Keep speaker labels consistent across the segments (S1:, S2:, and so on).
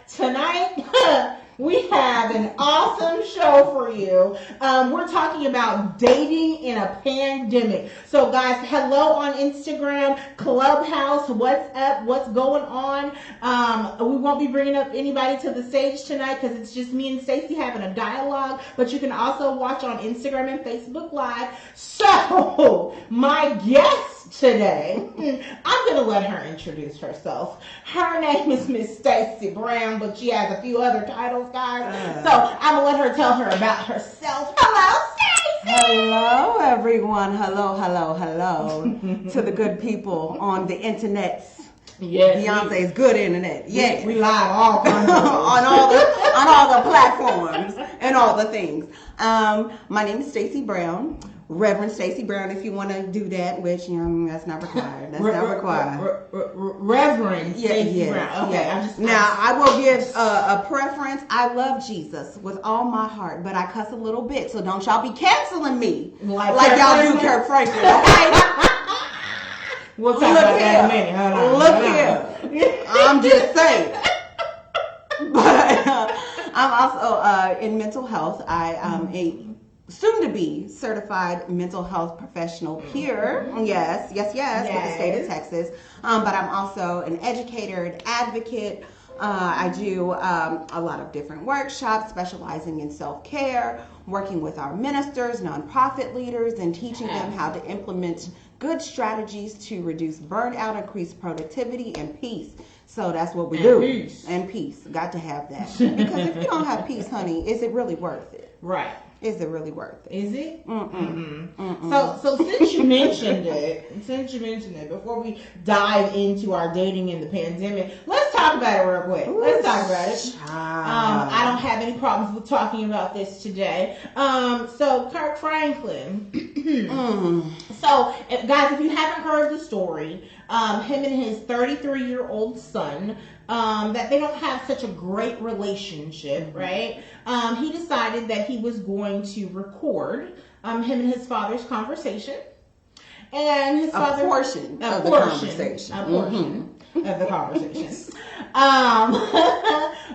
S1: Tonight, we have an awesome show for you. We're talking about dating in a pandemic. So, guys, hello on Instagram, Clubhouse, what's up, what's going on? We won't be bringing up anybody to the stage tonight because it's just me and Stacey having a dialogue, but you can also watch on Instagram and Facebook Live. So, my guest today, I'm going to let her introduce herself. Her name is Miss Stacey Brown, but she has a few other titles, guys. So I'm going to let her tell her about herself. Hello, Stacey!
S2: Hello, everyone. Hello to the good people on the internet.
S1: Yes,
S2: Beyonce's good internet. Yes.
S1: We live all kinds
S2: on all the platforms and all the things. My name is Stacey Brown. Reverend Stacey Brown, if you want to do that, which that's not required. That's not required.
S1: Reverend Stacey Brown. Okay,
S2: yeah. Now I will give a preference. I love Jesus with all my heart, but I cuss a little bit, so don't y'all be canceling me like y'all do Kirk Franklin. Okay.
S1: We'll talk about that in a minute.
S2: Look here. I'm just saying. But I'm also in mental health. I am a soon-to-be certified mental health professional peer. Yes, with the state of Texas. But I'm also an educator, an advocate. I do a lot of different workshops specializing in self-care, working with our ministers, nonprofit leaders, and teaching them how to implement good strategies to reduce burnout, increase productivity, and peace. So that's what we do.
S1: Peace.
S2: And peace. Got to have that. Because if you don't have peace, honey, is it really worth it?
S1: Right.
S2: Is it really worth it?
S1: Is it? So since you mentioned it, before we dive into our dating in the pandemic, let's talk about it real quick. Let's talk about it. I don't have any problems with talking about this today. So Kirk Franklin. So, guys, if you haven't heard the story, him and his 33-year-old son, that they don't have such a great relationship, right? He decided that he was going to record him and his father's conversation. And his father...
S2: A portion of the conversation.
S1: Of the conversation.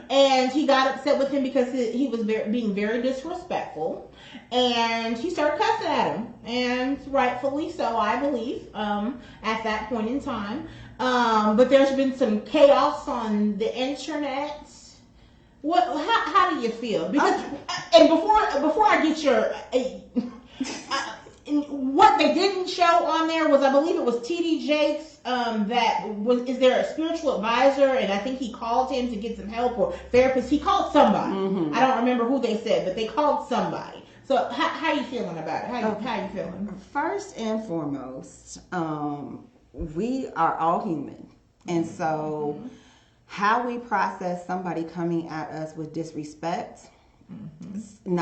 S1: And he got upset with him because he was being very disrespectful. And he started cussing at him. And rightfully so, I believe, at that point in time. But there's been some chaos on the internet. How do you feel? Because and before I get your what they didn't show on there was, I believe it was TD Jakes is there a spiritual advisor, and I think he called him to get some help, or therapist. He called somebody. I don't remember who they said, but they called somebody. So how you feeling about it? How you feeling?
S2: First and foremost, we are all human, and so how we process somebody coming at us with disrespect,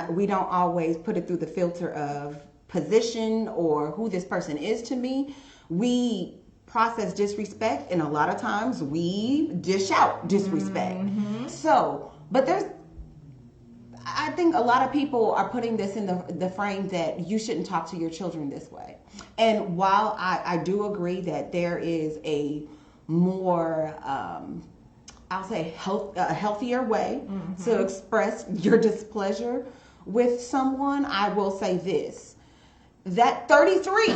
S2: we don't always put it through the filter of position or who this person is to me. We process disrespect, and a lot of times we dish out disrespect. So, but I think a lot of people are putting this in the frame that you shouldn't talk to your children this way. And while I do agree that there is a more, I'll say a healthier way to express your displeasure with someone, I will say this. That 33,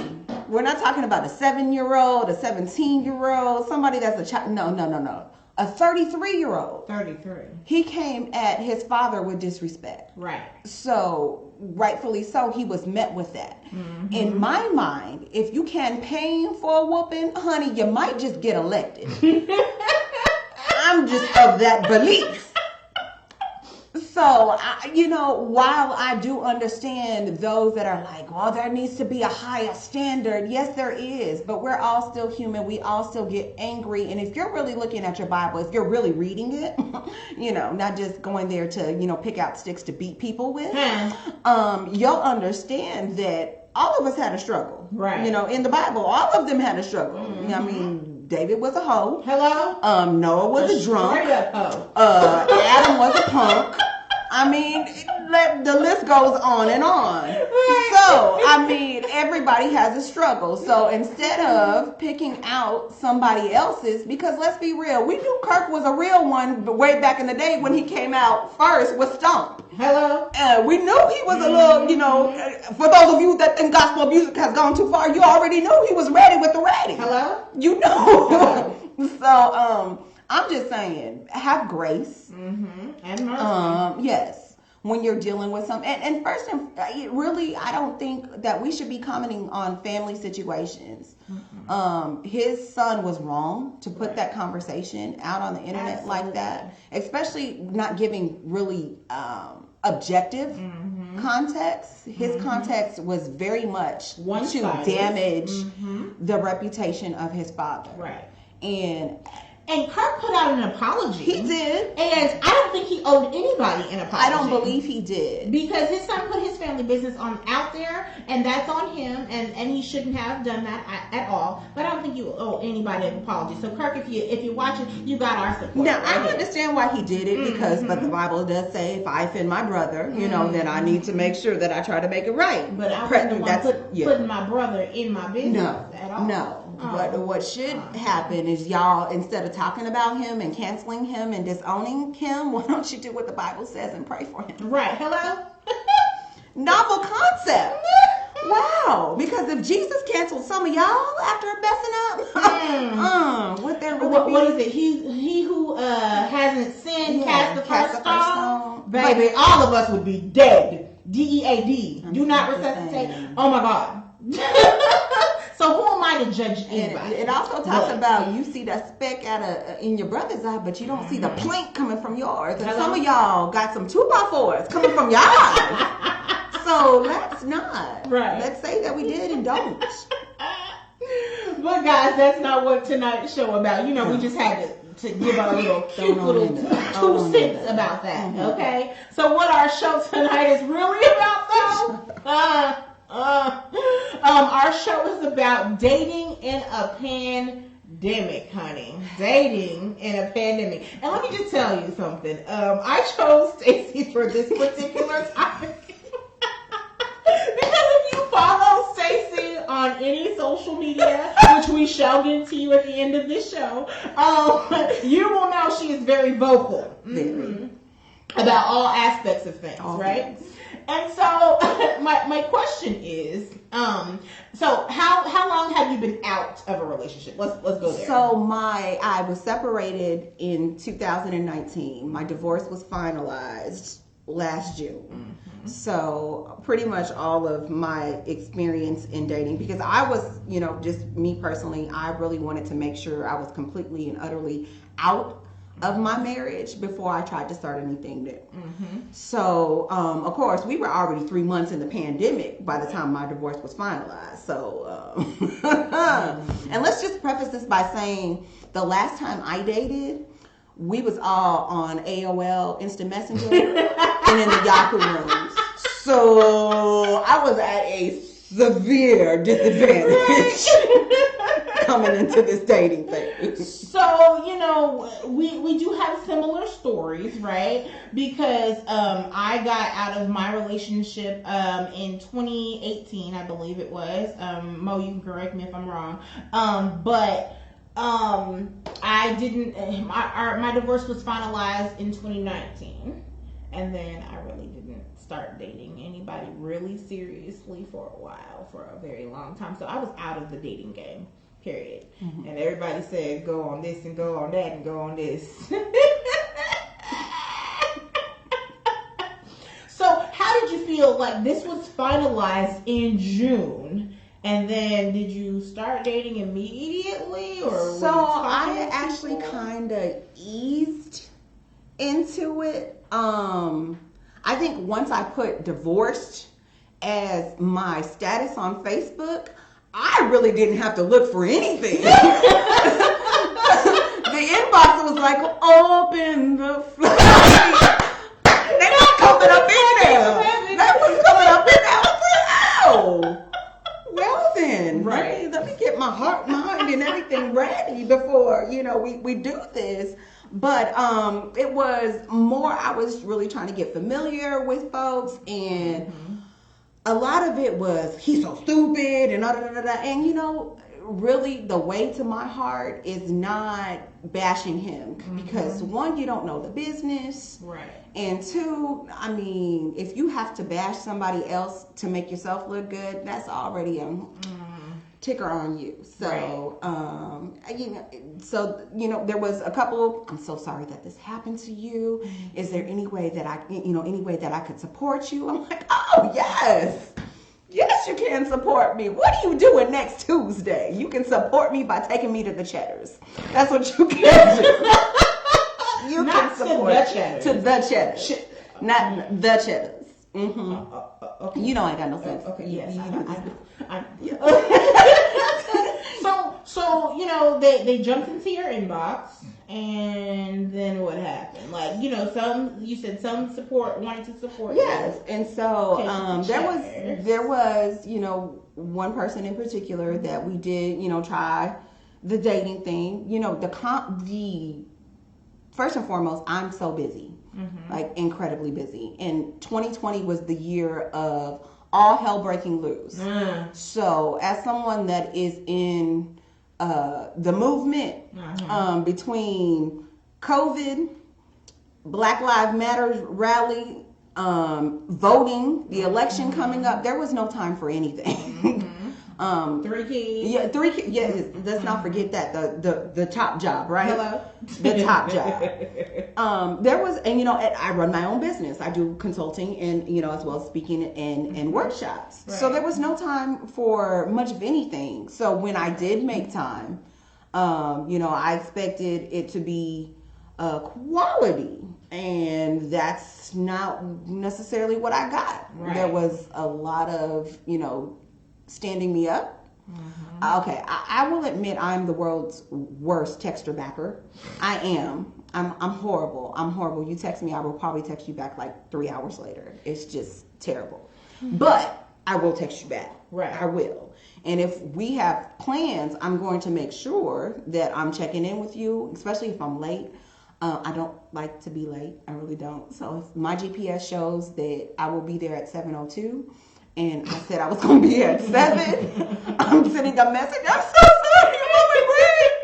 S2: we're not talking about a 7-year-old, a 17-year-old, somebody that's a child. No. A 33-year-old.
S1: 33.
S2: He came at his father with disrespect. Right. So, rightfully so, he was met with that. In my mind, if you campaign for a whooping, honey, you might just get elected. I'm just of that belief. So, while I do understand those that are like, well, there needs to be a higher standard. Yes, there is. But we're all still human. We all still get angry. And if you're really looking at your Bible, if you're really reading it, not just going there to, pick out sticks to beat people with, you'll understand that all of us had a struggle. Right. In the Bible, all of them had a struggle. I mean, David was a hoe. Hello? Noah was a drunk. Straight up hoe. Adam was a punk. I mean, the list goes on and on. So, I mean, everybody has a struggle. So instead of picking out somebody else's, because let's be real, we knew Kirk was a real one way back in the day when he came out first with Stomp.
S1: Hello?
S2: We knew he was a little, you know, for those of you that think gospel music has gone too far, you already knew he was ready with the ready.
S1: Hello?
S2: You know. So, I'm just saying, have grace.
S1: And mercy.
S2: Yes. When you're dealing with some, and first, really, I don't think that we should be commenting on family situations. His son was wrong to put that conversation out on the internet like that, especially not giving really objective context. His context was very much to damage the reputation of his father.
S1: Right.
S2: And
S1: Kirk put out an apology.
S2: He did.
S1: And I don't think he owed anybody an apology.
S2: I don't believe he did.
S1: Because his son put his family business out there, and that's on him, and he shouldn't have done that at all. But I don't think you owe anybody an apology. So Kirk, if you're watching, you got our support.
S2: Now, I understand why he did it, because but the Bible does say if I offend my brother, you know, then I need to make sure that I try to make it right.
S1: But I wasn't putting my brother in my business at all.
S2: No. But what should happen is y'all, instead of talking about him and canceling him and disowning him, why don't you do what the Bible says and pray for him?
S1: Right. Hello?
S2: Novel concept. Wow. Because if Jesus canceled some of y'all after messing up, would there really be?
S1: What is it? He who hasn't sinned cast the first stone. Baby,
S2: But
S1: all of us would be dead. DEAD. Do not resuscitate. Oh my God. So who am I to judge anybody?
S2: It also talks about you see that speck in your brother's eye, but you don't see the plank coming from yours. And some of y'all got some 2x4s coming from your eye. So let's not.
S1: Right.
S2: Let's say that we did and don't.
S1: But guys, that's not what tonight's show about. You know, we just had to give our little cute little 2 cents about that. Okay. So what our show tonight is really about, though. Our show is about dating in a pandemic, honey. Dating in a pandemic. And let me just tell you something. I chose Stacey for this particular topic. Because if you follow Stacey on any social media, which we shall get to you at the end of this show, you will know she is very vocal about all aspects of things, right? And so my question is, so how long have you been out of a relationship? Let's go there.
S2: So I was separated in 2019. My divorce was finalized last June. So pretty much all of my experience in dating, because I was, you know, just me personally, I really wanted to make sure I was completely and utterly out of my marriage before I tried to start anything new. So, of course, we were already 3 months in the pandemic by the time my divorce was finalized. So, and let's just preface this by saying the last time I dated, we was all on AOL Instant Messenger and in the Yahoo rooms. So I was at a severe disadvantage coming into this dating thing.
S1: So, you know, we do have similar stories, right? Because I got out of my relationship in 2018, I believe it was. Mo, you can correct me if I'm wrong. But I didn't, my divorce was finalized in 2019. And then I really didn't start dating anybody really seriously for a while, for a very long time. So I was out of the dating game, period. And everybody said, go on this and go on that and go on this. So how did you feel like this was finalized in June? And then did you start dating immediately? Or
S2: so I actually kind of eased into it. I think once I put divorced as my status on Facebook, I really didn't have to look for anything. The inbox was like, open the floodgates. They're not coming up in there. That was coming up in there. I was like, oh. Well then,
S1: right.
S2: Let me get my heart, mind, and everything ready before, you know, we do this. But it was more, I was really trying to get familiar with folks, and a lot of it was, he's so stupid, and and you know, really the way to my heart is not bashing him, because one, you don't know the business,
S1: right,
S2: and two, I mean, if you have to bash somebody else to make yourself look good, that's already a ticker on you. So you know, there was a couple, I'm so sorry that this happened to you, is there any way that I could support you? I'm like, oh yes, you can support me. What are you doing next Tuesday? You can support me by taking me to the Cheddars. That's what you can do. You
S1: not
S2: can support
S1: to the Cheddars.
S2: Not the Cheddars. Okay. You know I got no sense.
S1: Okay, yes, I
S2: know.
S1: So you know, they jumped into your inbox, and then what happened? Like, you know, you said some wanted to support.
S2: Yes,
S1: you.
S2: and so there was you know, one person in particular that we did, you know, try the dating thing. You know, the first and foremost, I'm so busy. Like incredibly busy. And 2020 was the year of all hell breaking loose. So as someone that is in the movement between COVID, Black Lives Matter rally, voting, the election coming up, there was no time for anything.
S1: 3 kids.
S2: Yeah, 3 kids. Yeah, let's not forget that the top job, right?
S1: Hello.
S2: The top job. There was, and you know, I run my own business. I do consulting and, you know, as well as speaking and workshops. Right. So there was no time for much of anything. So when I did make time, you know, I expected it to be quality, and that's not necessarily what I got. Right. There was a lot of, you know, standing me up. Okay, I will admit I'm the world's worst texter backer. I am. I'm horrible. You text me, I will probably text you back like 3 hours later. It's just terrible. But I will text you back.
S1: Right.
S2: I will. And if we have plans, I'm going to make sure that I'm checking in with you, especially if I'm late. I don't like to be late. I really don't. So if my GPS shows that I will be there at 7:02, and I said I was going to be at 7, I'm sending a message. I'm so sorry, I'm late.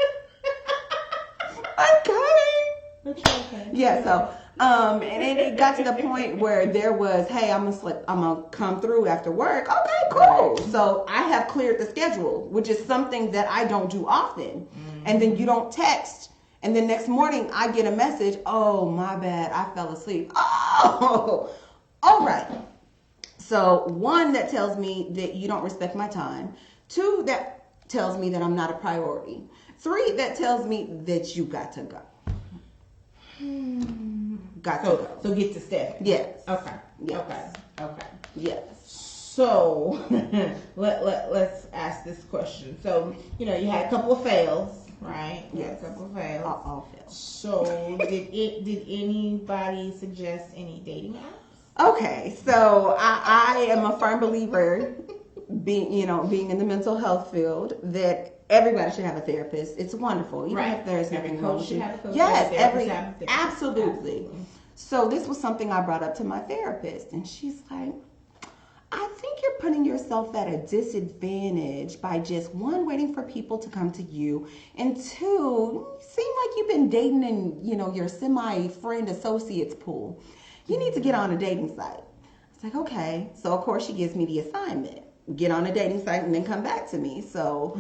S2: I'm coming.
S1: Okay.
S2: Yeah, so, and then it got to the point where there was, hey, I'm gonna come through after work. Okay, cool. So I have cleared the schedule, which is something that I don't do often. And then you don't text. And then next morning I get a message, oh, my bad, I fell asleep. Oh, all right. So 1, that tells me that you don't respect my time. 2, that tells me that I'm not a priority. 3, that tells me that you got to go. Got to go.
S1: So get to Stephanie.
S2: Yes.
S1: Okay.
S2: Yes.
S1: Okay.
S2: Yes.
S1: So let's ask this question. So, you know, you had a couple of fails, right?
S2: Yes.
S1: A couple of fails.
S2: All fails.
S1: So did anybody suggest any dating apps?
S2: Okay, so I am a firm believer, being in the mental health field, that everybody should have a therapist. It's wonderful, even if there's nothing wrong with you. Yes, absolutely. So this was something I brought up to my therapist, and she's like, I think you're putting yourself at a disadvantage by just 1, waiting for people to come to you, and 2, you seem like you've been dating in, you know, your semi-friend associates pool. You need to get on a dating site. It's like, okay. So of course she gives me the assignment. Get on a dating site and then come back to me. So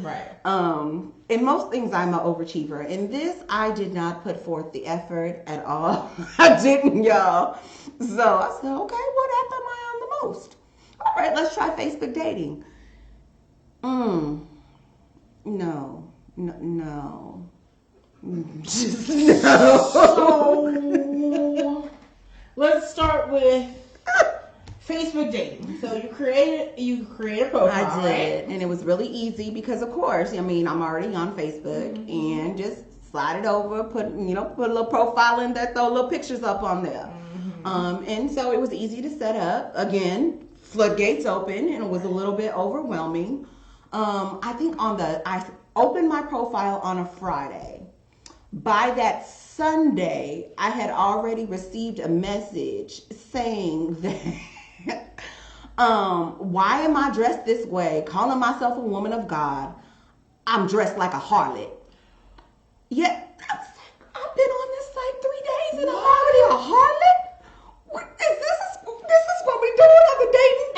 S2: in most things I'm an overachiever. In this, I did not put forth the effort at all. I didn't, y'all. So I said, okay, what app am I on the most? All right, let's try Facebook dating. No. Just no.
S1: So let's start with Facebook dating. So you create a profile.
S2: I did, and it was really easy because, of course, I mean, I'm already on Facebook, and just slide it over, put a little profile in there, throw little pictures up on there, and so it was easy to set up. Again, floodgates open, and it was a little bit overwhelming. I think I opened my profile on a Friday. By that Sunday, I had already received a message saying that, why am I dressed this way? Calling myself a woman of God. I'm dressed like a harlot. Yeah, I've been on this site 3 days and I'm already a harlot? This is what we doing on the dating?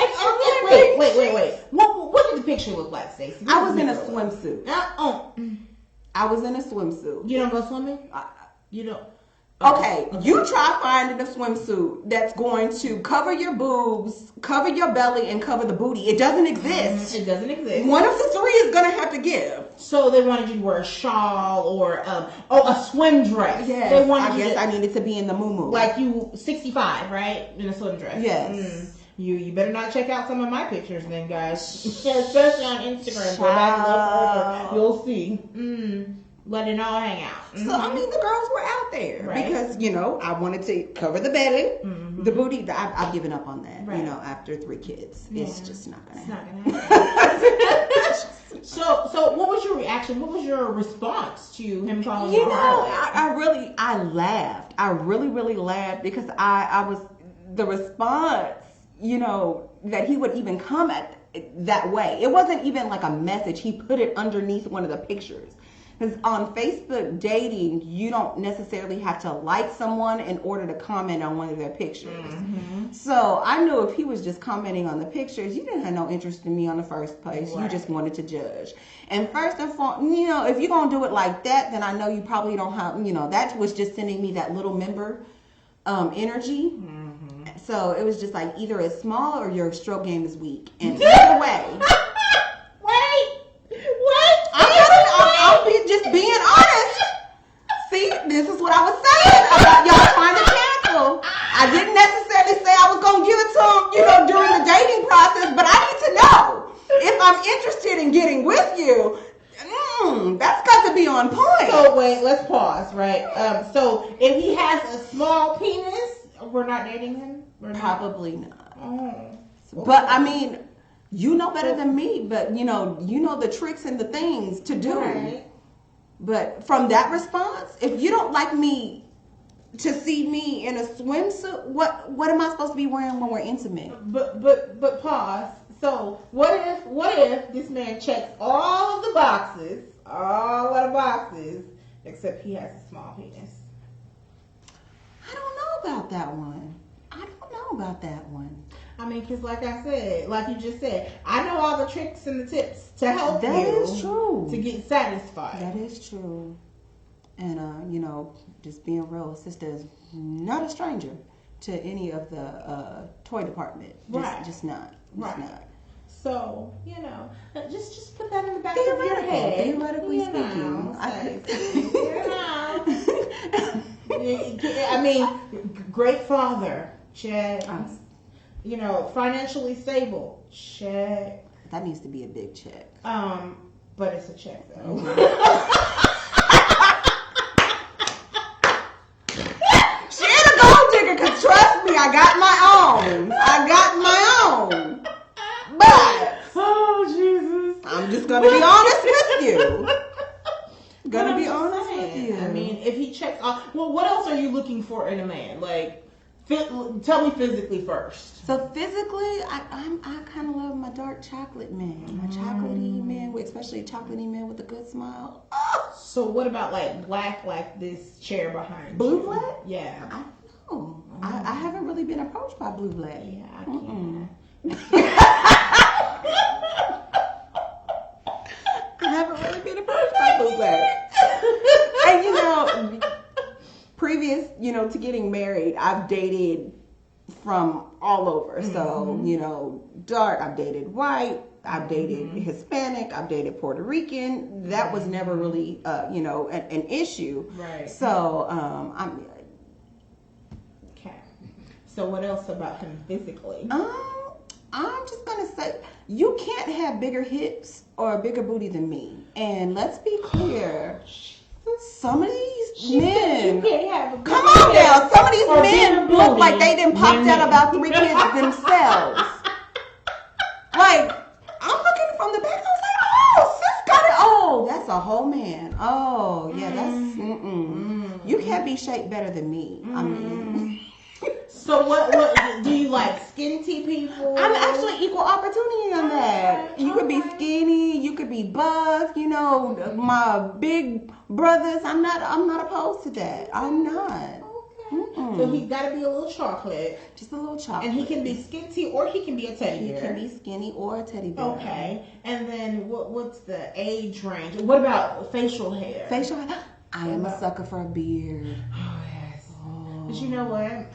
S1: Wait. What did the picture look like, Stacey?
S2: I was in a swimsuit.
S1: I
S2: was in a swimsuit.
S1: You don't go swimming? You don't.
S2: Okay, you try finding a swimsuit that's going to cover your boobs, cover your belly, and cover the booty. It doesn't exist.
S1: It doesn't exist.
S2: One of the three is going to have to give.
S1: So they wanted you to wear a shawl or a swim dress.
S2: Yes,
S1: they wanted
S2: I guess I needed to be in the moo-moo.
S1: Like you 65, right? In a swim dress.
S2: Yes.
S1: You better not check out some of my pictures then, guys. Especially on Instagram. Go back a little further. You'll see. Let it all hang out.
S2: So, I mean, the girls were out there.
S1: Right.
S2: Because, I wanted to cover the belly, the booty. I've given up on that,
S1: right.
S2: After 3 kids. Yeah. It's just not going to happen.
S1: It's not going to happen. So what was your reaction? What was your response to him calling you?
S2: I laughed. I really, really laughed because I was, the response, that he would even come at that way. It wasn't even like a message. He put it underneath one of the pictures. Because on Facebook dating, you don't necessarily have to like someone in order to comment on one of their pictures. Mm-hmm. So I knew if he was just commenting on the pictures, you didn't have no interest in me on the first place. Right. You just wanted to judge. And first and foremost, if you're going to do it like that, then I know you probably don't have, that was just sending me that little member energy. Mm-hmm. So it was just like either it's small or your stroke game is weak. And either way. I'm just being honest. See, this is what I was saying about y'all trying to cancel. I didn't necessarily say I was going to give it to him, during the dating process, but I need to know if I'm interested in getting with you. That's got to be on point.
S1: So wait, let's pause, right? So if he has a small penis, we're not dating him?
S2: Probably not.
S1: Oh.
S2: But I mean, you know better than me, but you know the tricks and the things to do.
S1: Right.
S2: But from that response, if you don't like me to see me in a swimsuit, what am I supposed to be wearing when we're intimate?
S1: But pause. So what if this man checks all of the boxes, except he has a small penis?
S2: I don't know about that one.
S1: I mean, because like I said, like you just said, I know all the tricks and the tips to help you.
S2: That is true.
S1: To get satisfied.
S2: That is true. And, just being real, sister is not a stranger to any of the toy department. Just not.
S1: Right.
S2: Not.
S1: So, just put that in the back of your head.
S2: Theoretically speaking.
S1: I mean, great father, check. Financially stable, check.
S2: That needs to be a big check.
S1: But it's a check though.
S2: She ain't a gold digger, because trust me, I got my own. But
S1: oh Jesus,
S2: I'm just gonna be honest with you.
S1: I mean, if he checks off, what else are you looking for in a man? Like, tell me physically first.
S2: So physically, I kind of love my dark chocolate man, my chocolatey man, especially a chocolatey man with a good smile. Oh.
S1: So what about like black, like this chair behind
S2: blue
S1: you?
S2: black?
S1: Yeah.
S2: I don't know. I haven't really been approached by blue black.
S1: Yeah, I can't.
S2: I haven't really been approached by blue black. And previous, to getting married, I've dated from all over. So, dark, I've dated white, I've dated Hispanic, I've dated Puerto Rican. That was never really, an issue.
S1: Right.
S2: So,
S1: Okay. So what else about him physically?
S2: I'm just going to say, you can't have bigger hips or a bigger booty than me. And let's be clear. Some of these men, come on now, some of these men look like they done popped out about 3 kids themselves. Like, I'm looking from the back, I was like, oh, sis got it. Oh, that's a whole man. Oh, yeah, that's, can't be shaped better than me. I mean.
S1: So what do you like? Skinty people?
S2: I'm actually equal opportunity on that. You could be skinny, you could be buff. You know, my big brothers. I'm not opposed to that. I'm not.
S1: So he's got to be a little chocolate.
S2: Just a little chocolate.
S1: And he can be skinty or he can be a teddy bear.
S2: He can be skinny or a teddy bear.
S1: Okay. And then what's the age range? What about facial hair?
S2: Facial hair? I am a sucker for a beard.
S1: Oh, yes. But you know what?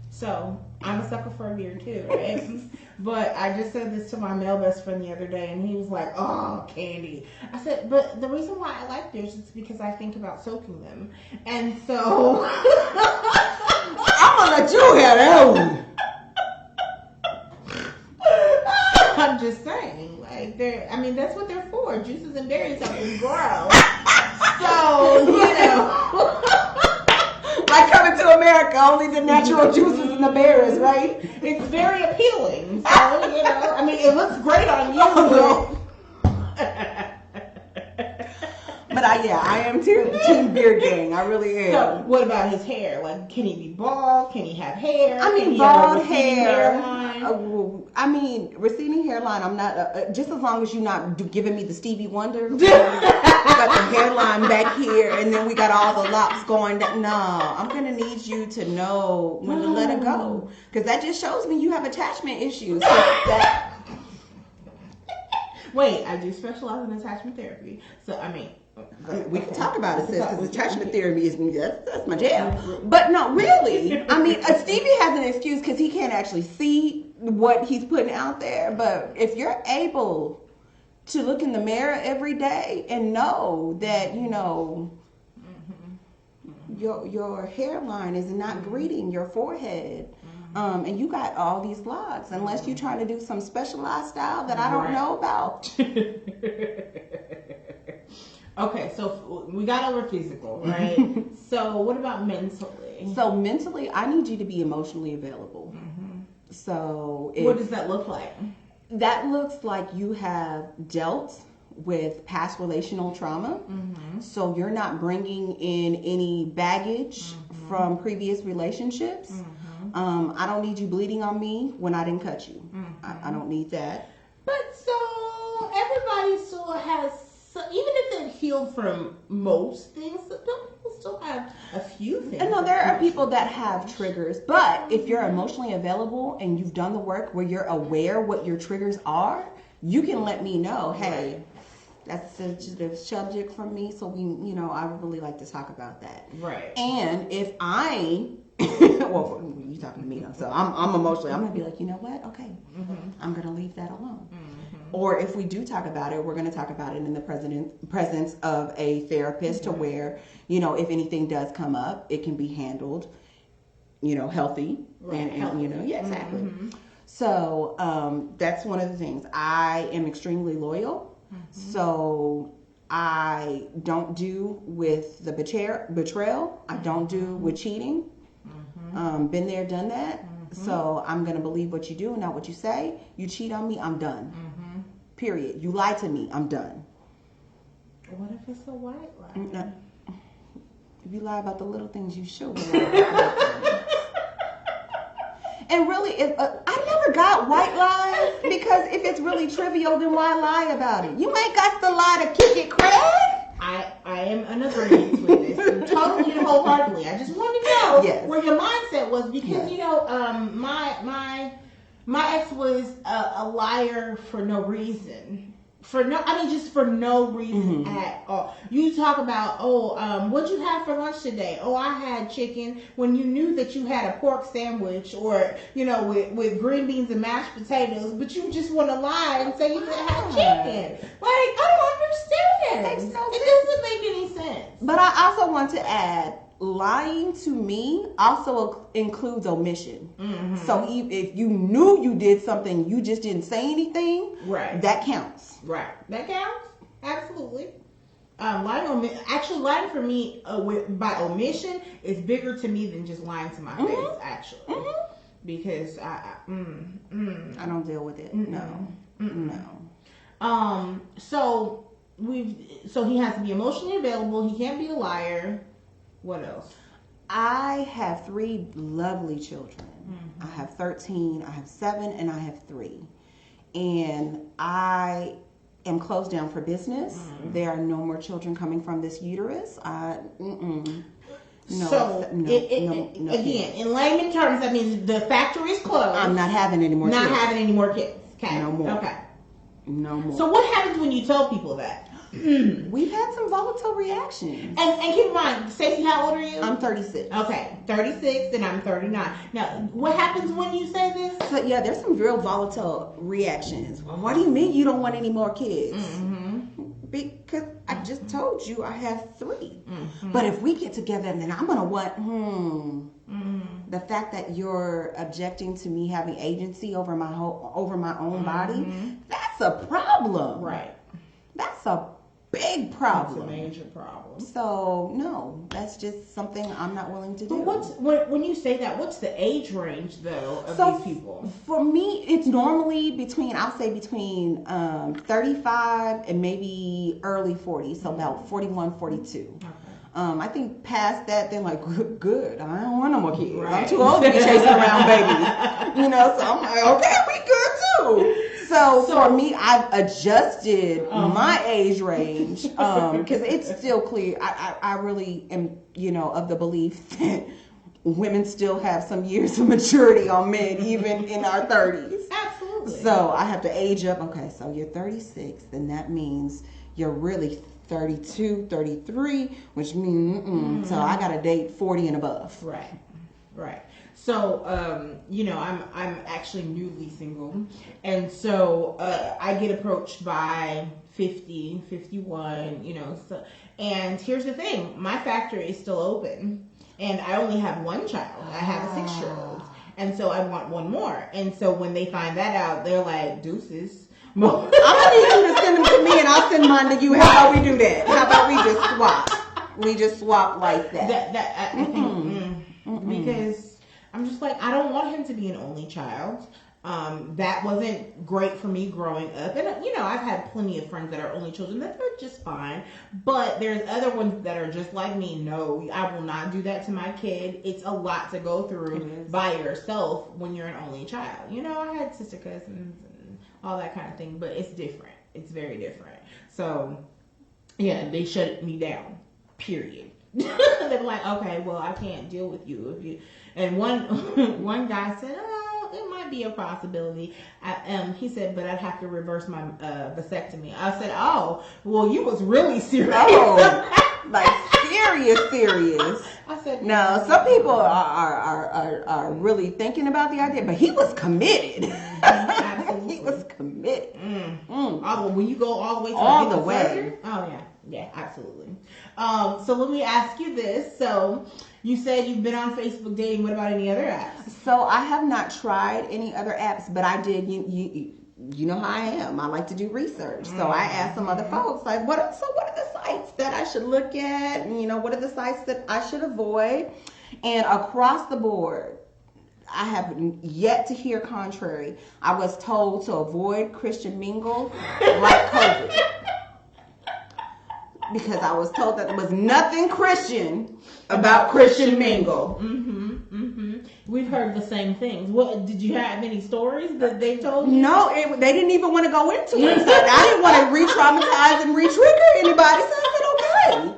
S1: So, I'm a sucker for a beard too, right? But I just said this to my male best friend the other day, and he was like, oh, Candy. I said, but the reason why I like beards is because I think about soaking them. And so...
S2: I'm going to let you have that one.
S1: I'm just saying, like, that's what they're for. Juices and berries help them grow. So, you know...
S2: Like Coming to America, only the natural juices and the berries, right?
S1: It's very appealing. So, you know, I mean, it looks great on you.
S2: But I am team beard gang. I really am.
S1: So, what about his hair? Like, can he be bald? Can he have hair?
S2: I mean,
S1: can he
S2: bald
S1: have a receding
S2: hair.
S1: hairline?
S2: Receding hairline. I'm not. Just as long as you're not giving me the Stevie Wonder. You got the hairline back here, and then we got all the locks going down. No, I'm gonna need you to know when to let it go, because that just shows me you have attachment issues.
S1: Wait, I do specialize in attachment therapy, so I mean.
S2: We can talk about it, sis, because attachment therapy is that's my jam. But no, really. I mean, Stevie has an excuse because he can't actually see what he's putting out there. But if you're able to look in the mirror every day and know that, you know, your hairline is not greeting your forehead, and you got all these locks, unless you're trying to do some specialized style that I don't know about.
S1: Okay, so we got over physical, right? So what about mentally?
S2: So mentally, I need you to be emotionally available. So
S1: what does that look like?
S2: That looks like you have dealt with past relational trauma. So you're not bringing in any baggage from previous relationships. I don't need you bleeding on me when I didn't cut you. I don't need that.
S1: But so everybody still has, even if they've healed from most things, don't people still have a few things?
S2: And no, there are people that have triggers, but if you're emotionally available and you've done the work where you're aware what your triggers are, you can let me know, hey, that's a sensitive subject from me, so I would really like to talk about that.
S1: Right.
S2: And if well, you talking to me now, so I'm emotionally, I'm gonna be like, you know what? Okay, I'm gonna leave that alone. Or if we do talk about it, we're gonna talk about it in the presence of a therapist, to where, if anything does come up, it can be handled, healthy, and exactly. So that's one of the things. I am extremely loyal. So I don't do with the betrayal. I don't do with cheating. Been there, done that. So I'm going to believe what you do and not what you say. You cheat on me, I'm done. Period. You lie to me, I'm done.
S1: What if it's a white lie?
S2: If you lie about the little things, you should lie about the little things. And really, I never got white lies, because if it's really trivial, then why lie about it? You ain't got to lie to kick it, Craig.
S1: I am in agreement with this, totally and wholeheartedly. I just wanted to know where your mindset was, because my ex was a liar for no reason. Just for no reason at all. You talk about, what'd you have for lunch today? Oh, I had chicken, when you knew that you had a pork sandwich, or, with green beans and mashed potatoes, but you just want to lie and say you didn't have chicken. Like, I don't understand. It doesn't make any sense.
S2: But I also want to add, lying to me also includes omission. So if you knew you did something, you just didn't say anything,
S1: right?
S2: That counts.
S1: Right, that counts. Absolutely. Lying for me by omission is bigger to me than just lying to my face. Actually, because I
S2: don't deal with it. No.
S1: So he has to be emotionally available. He can't be a liar. What else?
S2: I have 3 lovely children. I have 13, I have 7, and I have 3. And I am closed down for business. There are no more children coming from this uterus.
S1: Again, in layman terms, that means the factory is closed.
S2: I'm not having any more kids.
S1: Not having any more kids. Okay.
S2: No more.
S1: Okay.
S2: No more.
S1: So what happens when you tell people that?
S2: We've had some volatile reactions.
S1: And keep in mind, Stacey, how old are you?
S2: I'm 36.
S1: Okay, 36 and I'm 39. Now, what happens when you say this?
S2: So yeah, there's some real volatile reactions. Well, what do you mean you don't want any more kids? Because I just told you I have 3. But if we get together, then I'm gonna want. The fact that you're objecting to me having agency over my own body, that's a problem.
S1: Right.
S2: That's a big problem.
S1: It's a major problem.
S2: So no, that's just something I'm not willing to do.
S1: But when you say that, what's the age range though of these people?
S2: For me, it's normally between 35 and maybe early 40s, so about 41, 42. Okay. I think past that, they're like, good. I don't want no more kids. Right. I'm too old to be chasing around babies. So I'm like, okay, we good too. So for me, I've adjusted my age range because it's still clear. I really am, of the belief that women still have some years of maturity on men, even in our 30s.
S1: Absolutely.
S2: So I have to age up. Okay, so you're 36, then that means you're really 32, 33, which means so I got to date 40 and above.
S1: Right. So, I'm actually newly single, and so I get approached by 50, 51, so, and here's the thing, my factory is still open, and I only have one child. I have a 6-year-old, and so I want one more, and so when they find that out, they're like, deuces.
S2: I'm going to need you to send them to me, and I'll send mine to you. How about we do that? How about we just swap? We just swap like that.
S1: I think, because I'm just like, I don't want him to be an only child. That wasn't great for me growing up. And, I've had plenty of friends that are only children that are just fine. But there's other ones that are just like me. No, I will not do that to my kid. It's a lot to go through by yourself when you're an only child. I had sister cousins and all that kind of thing. But it's different. It's very different. So, yeah, they shut me down. Period. They're like, okay, well, I can't deal with you if you. And one guy said, oh, it might be a possibility. He said, but I'd have to reverse my vasectomy. I said, oh, well, you was really serious.
S2: Oh, like serious.
S1: I said,
S2: no. Some people are really thinking about the idea, but he was committed. Absolutely. He was committed.
S1: When you go all the way to
S2: all the way.
S1: Surgery? Oh yeah. Yeah, absolutely. So let me ask you this. So you said you've been on Facebook dating. What about any other apps?
S2: So I have not tried any other apps, but I did. You know how I am. I like to do research. So I asked some other folks, like, what are the sites that I should look at? And, what are the sites that I should avoid? And across the board, I have yet to hear contrary. I was told to avoid Christian Mingle like COVID. Because I was told that there was nothing Christian about Christian Mingle.
S1: We've heard the same things. What did you have any stories that they told you?
S2: No, they didn't even want to go into it. So I didn't want to re-traumatize and re-trigger anybody. So I said, okay.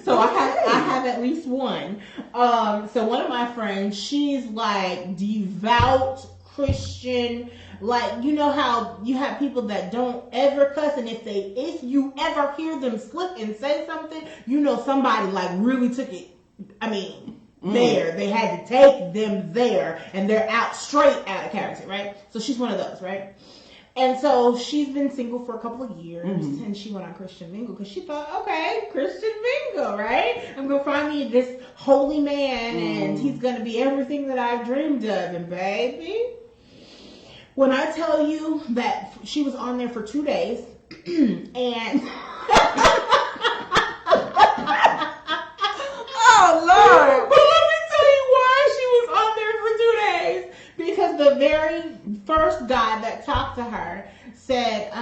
S1: So I have at least one. So one of my friends, she's like devout Christian. Like, you know how you have people that don't ever cuss, and if you ever hear them slip and say something, somebody like really took it. I mean, there. They had to take them there, and they're straight out of character, right? So she's one of those, right? And so she's been single for a couple of years, and she went on Christian Mingle because she thought, okay, Christian Mingle, right? I'm going to find me this holy man, and he's going to be everything that I've dreamed of, and baby, when I tell you that she was on there for 2 days, and
S2: oh Lord!
S1: But let me tell you why she was on there for 2 days. Because the very first guy that talked to her said,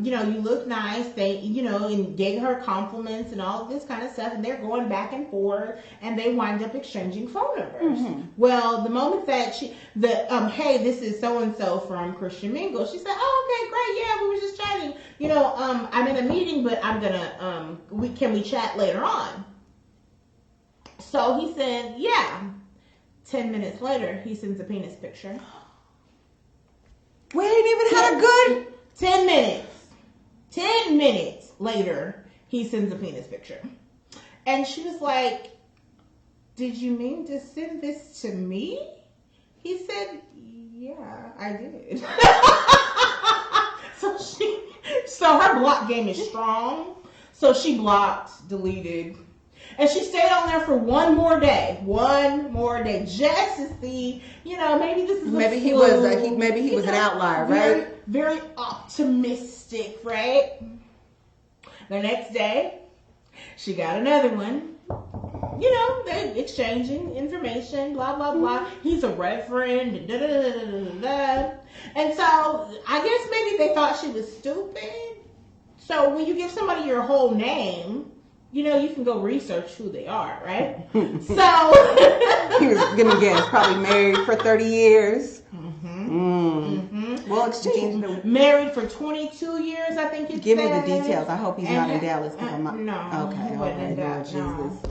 S1: you look nice. You and gave her compliments and all of this kind of stuff, and they're going back and forth, and they wind up exchanging phone numbers. Well, the moment that hey, this is so and so from Christian Mingle, she said, oh, okay, great, yeah, we were just chatting. I'm in a meeting, but I'm gonna can we chat later on? So he said, yeah. 10 minutes later, he sends a penis picture.
S2: We ain't even had a good
S1: 10 minutes. 10 minutes later, he sends a penis picture. And she was like, did you mean to send this to me? He said, yeah, I did. So her block game is strong. So she blocked, deleted. And she stayed on there for one more day, just to see, maybe this is
S2: maybe he was an outlier,
S1: very,
S2: right?
S1: Very optimistic, right? The next day, she got another one. They're exchanging information, blah blah blah. He's a reverend, da da da da da da. And so I guess maybe they thought she was stupid. So when you give somebody your whole name, you can go research who they are, right? So
S2: he was gonna guess, probably married for 30 years. Well, exchange.
S1: Married for 22 years, I think.
S2: Give me the details. I hope he's not in Dallas.
S1: No.
S2: Okay. All right, Lord Jesus.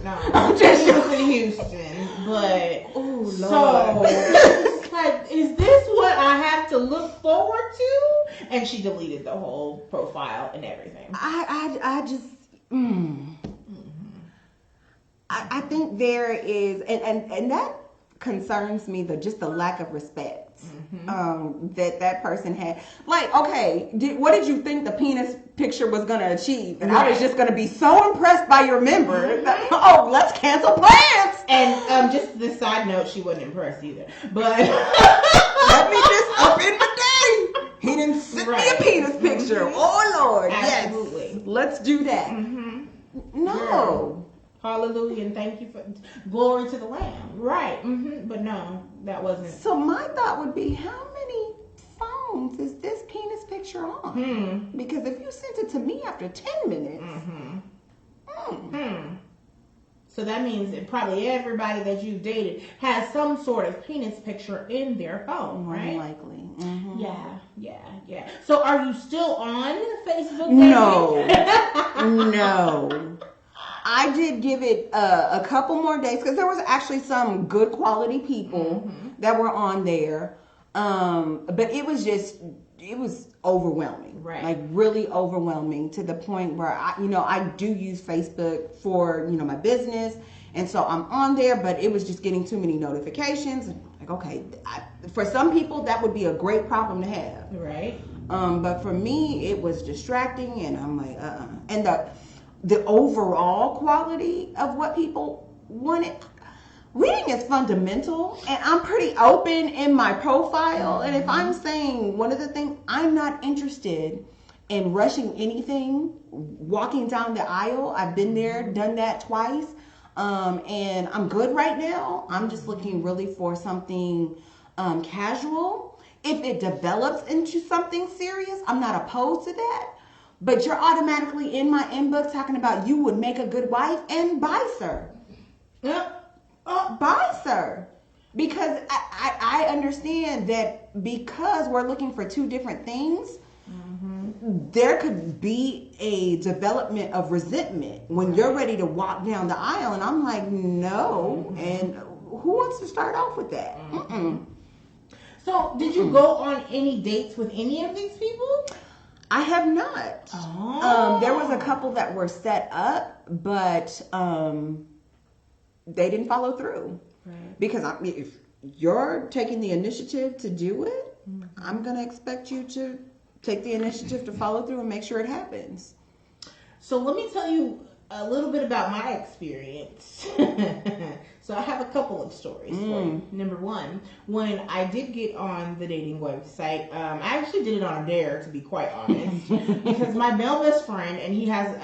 S1: No. He was in Houston, but
S2: oh Lord.
S1: So it's like, is this what I have to look forward to? And she deleted the whole profile and everything.
S2: I just. I think there is, and that concerns me, just the lack of respect that person had. Like, okay, what did you think the penis picture was going to achieve? And I was just going to be so impressed by your member that, let's cancel plans.
S1: And just the side note, she wasn't impressed either. But
S2: let me just up in the day. He didn't send me a penis picture. Oh Lord,
S1: absolutely.
S2: Yes, let's do that. No.
S1: Girl. Hallelujah, and thank you for glory to the Lamb. Right. But no, that wasn't.
S2: So my thought would be, how many phones is this penis picture on? Because if you sent it to me after 10 minutes.
S1: So that means that probably everybody that you've dated has some sort of penis picture in their phone, right?
S2: More likely.
S1: Yeah. So are you still on Facebook?
S2: No. No. I did give it a couple more days because there was actually some good quality people that were on there. But it was overwhelming,
S1: right?
S2: Like really overwhelming to the point where I do use Facebook for, my business. And so I'm on there, but it was just getting too many notifications. Like, okay, for some people that would be a great problem to have.
S1: Right.
S2: But for me, it was distracting, and I'm like, And the overall quality of what people wanted. Reading is fundamental, and I'm pretty open in my profile. And if I'm saying one of the things, I'm not interested in rushing anything, walking down the aisle. I've been there, done that twice, and I'm good right now. I'm just looking really for something casual. If it develops into something serious, I'm not opposed to that. But you're automatically in my inbox talking about you would make a good wife, and bye, sir. Bye, sir. Because I understand that because we're looking for two different things, there could be a development of resentment when you're ready to walk down the aisle. And I'm like, no. And who wants to start off with that?
S1: So did you go on any dates with any of these people?
S2: I have not. There was a couple that were set up, but they didn't follow through. Right. Because if you're taking the initiative to do it, I'm going to expect you to take the initiative to follow through and make sure it happens.
S1: So let me tell you a little bit about my experience. So I have a couple of stories for you. Number one, when I did get on the dating website, I actually did it on a dare, to be quite honest, because my male best friend, and he has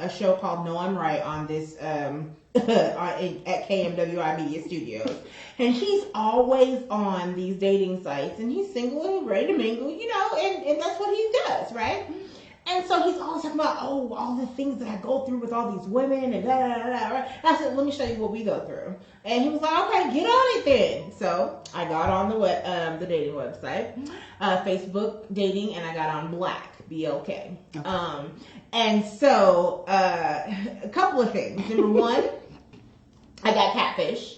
S1: a show called No I'm Right on this at KMWI Media Studios, and he's always on these dating sites, and he's single and ready to mingle, and that's what he does, right? And so he's always talking about, oh, all the things that I go through with all these women and da da da da. Right? I said, let me show you what we go through. And he was like, okay, get on it then. So I got on the dating website, Facebook dating, and I got on Black, BLK. Okay. And so a couple of things. Number one, I got catfished.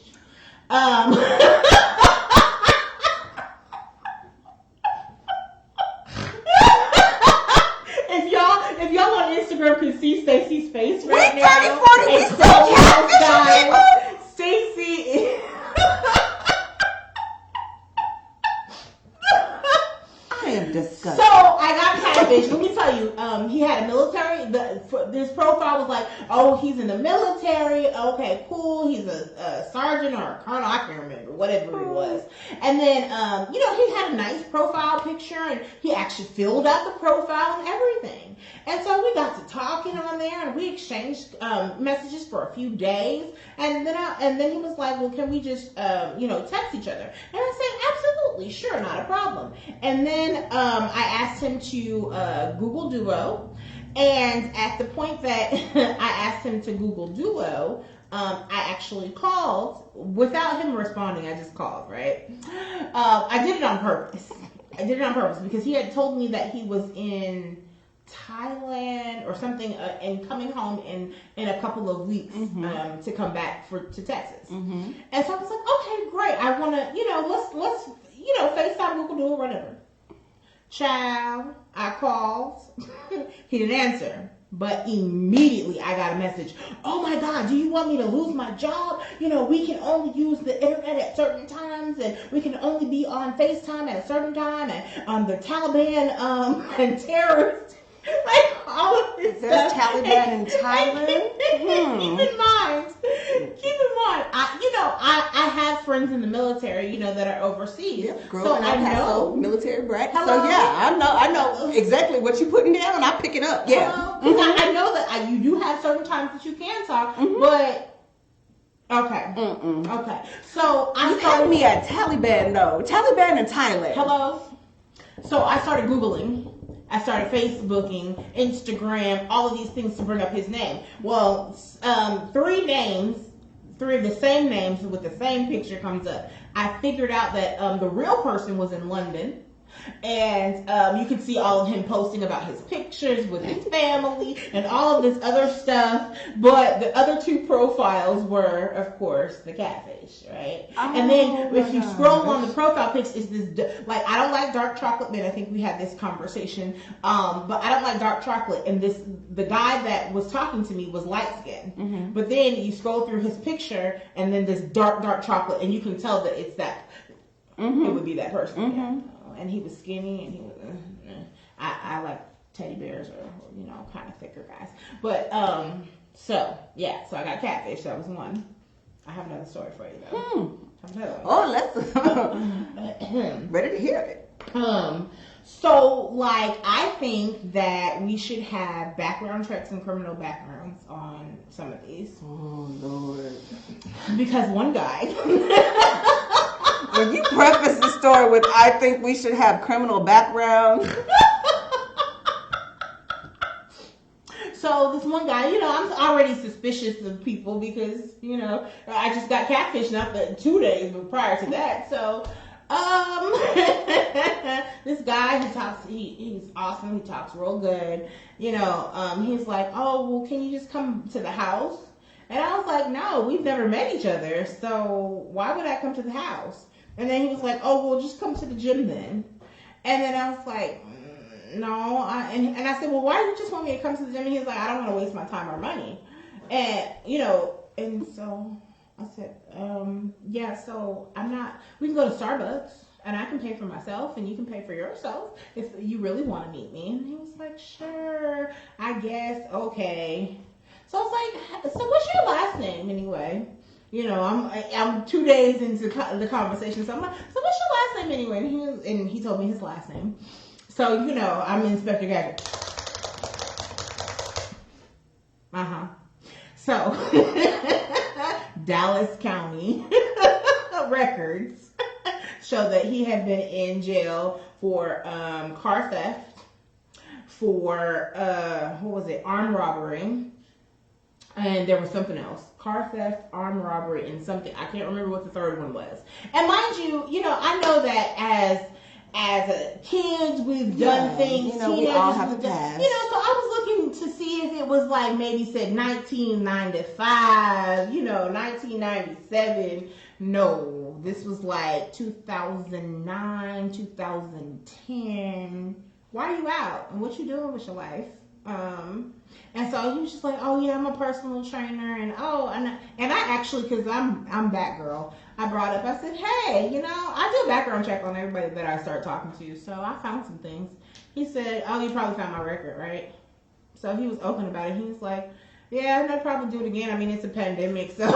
S1: If y'all on Instagram can see Stacey's face right now,
S2: we still catfishing people.
S1: Stacey.
S2: I am disgusted.
S1: So I got catfished. Let me tell you, he had a military. His profile was like, oh, he's in the military. Okay, cool. He's a sergeant or a colonel. I can't remember, whatever he was. And then, he had a nice profile picture, and he actually filled out the profile and everything. And so we got to talking on there, and we exchanged messages for a few days. And then he was like, well, can we just text each other? And I said, absolutely, sure, not a problem. And then I asked him to Google Duo. And at the point that I asked him to Google Duo, I actually called without him responding. I just called, right? I did it on purpose. Because he had told me that he was in Thailand or something and coming home in a couple of weeks to come back to Texas. Mm-hmm. And so I was like, okay, great. I want to, let's FaceTime, Google Duo, whatever. Child, I called. He didn't answer. But immediately I got a message. Oh my God, do you want me to lose my job? We can only use the internet at certain times, and we can only be on FaceTime at a certain time, and the Taliban and terrorists. Like all of this
S2: There's
S1: stuff.
S2: Taliban in Thailand.
S1: Keep in mind, I have friends in the military, that are overseas.
S2: Yep,
S1: so I know
S2: military brat.
S1: Hello?
S2: So yeah, I know exactly what you're putting down. I pick it up. Yeah,
S1: I know that you do have certain times that you can talk, but. Okay. Okay. So
S2: you called me a Taliban though. Taliban in Thailand.
S1: Hello. So I started Googling. I started Facebooking, Instagram, all of these things to bring up his name. Well, 3 of the same names with the same picture comes up. I figured out that the real person was in London. And you can see all of him posting about his pictures with his family and all of this other stuff. But the other 2 profiles were, of course, the catfish, right? And then if you scroll on the profile pics, it's this, like, I don't like dark chocolate men. I think we had this conversation. But I don't like dark chocolate. And the guy that was talking to me was light skinned. Mm-hmm. But then you scroll through his picture and then this dark chocolate, and you can tell that it's that, it would be that person. Mm-hmm. Yeah. And he was skinny, and he was. I like teddy bears or kind of thicker guys. But so I got catfish. That was one. I have another story for you though.
S2: Oh, let's ready to hear it.
S1: So like I think that we should have background checks and criminal backgrounds on some of these.
S2: Oh Lord.
S1: Because one guy.
S2: When you preface the story with, I think we should have criminal background.
S1: So this one guy, I'm already suspicious of people because, I just got catfished not 2 days prior to that. So, this guy, he's awesome. He talks real good. He's like, oh, well, can you just come to the house? And I was like, no, we've never met each other. So why would I come to the house? And then he was like, oh, well, just come to the gym then. And then I was like, no. And I said, well, why do you just want me to come to the gym? And he was like, I don't want to waste my time or money. And, and so I said, so we can go to Starbucks and I can pay for myself and you can pay for yourself if you really want to meet me. And he was like, sure, I guess, okay. So I was like, so what's your last name anyway? I'm 2 days into the conversation, so I'm like, so what's your last name anyway? And he told me his last name. So, I'm Inspector Gadget. So, Dallas County records show that he had been in jail for car theft, for what was it? Armed robbery. And there was something else. Car theft, armed robbery, and something. I can't remember what the third one was. And mind you, I know that as kids, we've done things.
S2: We all have a past.
S1: So I was looking to see if it was like maybe said 1995, 1997. No, this was like 2009, 2010. Why are you out? And what you doing with your life? And so he was just like, oh yeah, I'm a personal trainer, and I actually, because I'm that girl, I brought up, I said, hey, I do a background check on everybody that I start talking to, so I found some things. He said, oh, you probably found my record, right? So he was open about it. He was like, yeah, I'd probably do it again. I mean, it's a pandemic, so.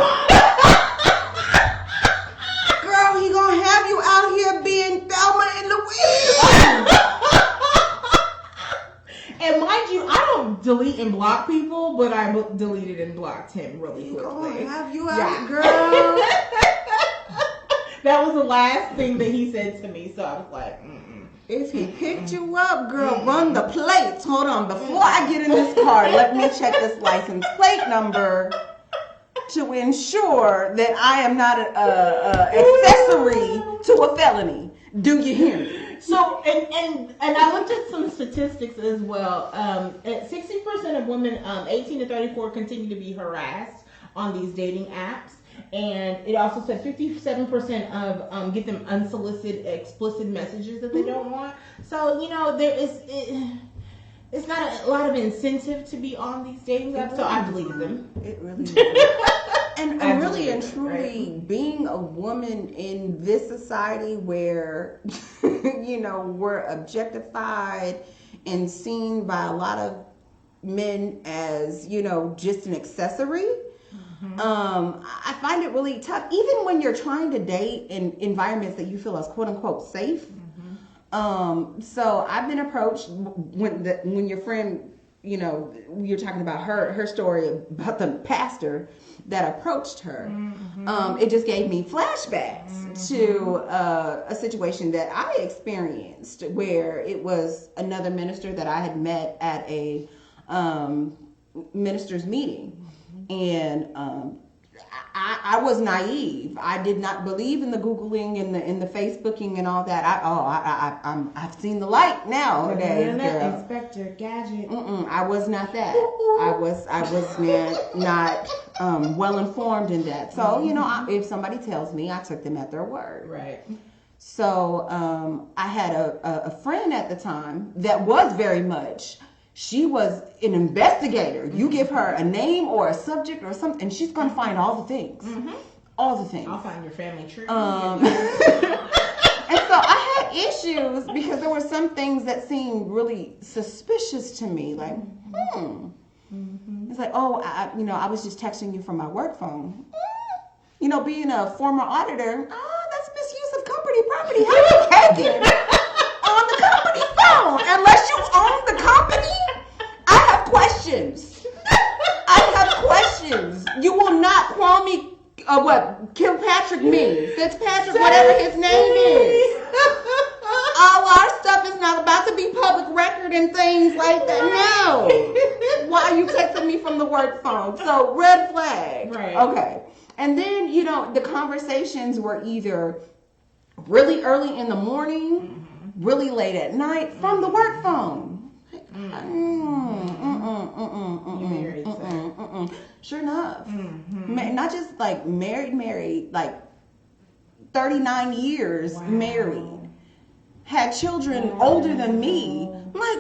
S2: Girl, he gonna have you out here being Thelma and Louise.
S1: And mind you, I don't delete and block people, but I deleted and blocked him really quickly.
S2: Gonna have you out, girl.
S1: That was the last thing that he said to me, so I was like,
S2: If he picked you up, girl, run the plates. Hold on, before I get in this car, let me check this license plate number to ensure that I am not an accessory to a felony. Do you hear me?
S1: So, and I looked at some statistics as well. 60% of women 18 to 34 continue to be harassed on these dating apps. And it also said 57% of get them unsolicited, explicit messages that they don't want. So, it's not a lot of incentive to be on these dating apps, so I deleted them.
S2: It really is. And really and truly, right? Being a woman in this society where, we're objectified and seen by a lot of men as, just an accessory. I find it really tough, even when you're trying to date in environments that you feel as quote unquote safe. So I've been approached when your friend, you're talking about her story about the pastor that approached her. It just gave me flashbacks to a situation that I experienced where it was another minister that I had met at a minister's meeting. And I was naive. I did not believe in the Googling and the Facebooking and all that. I've seen the light nowadays, girl.
S1: Inspector Gadget.
S2: I was not that. I was not well informed in that. So if somebody tells me, I took them at their word.
S1: Right.
S2: So I had a friend at the time that was very much. She was an investigator. You give her a name or a subject or something, and she's going to find all the things. All the things.
S1: I'll find your family tree.
S2: And so I had issues because there were some things that seemed really suspicious to me. Like, It's like, I was just texting you from my work phone. Being a former auditor, that's misuse of company property. How you take it on the company phone? Unless you own the company? I have questions. You will not call me, Kilpatrick me, Fitzpatrick, whatever his name is. All our stuff is not about to be public record and things like that. No. Why are you texting me from the work phone? So, red flag.
S1: Right.
S2: Okay. And then, the conversations were either really early in the morning, really late at night, from the work phone. Sure enough. Not just like married, like 39 years married. Had children older than me. I'm like,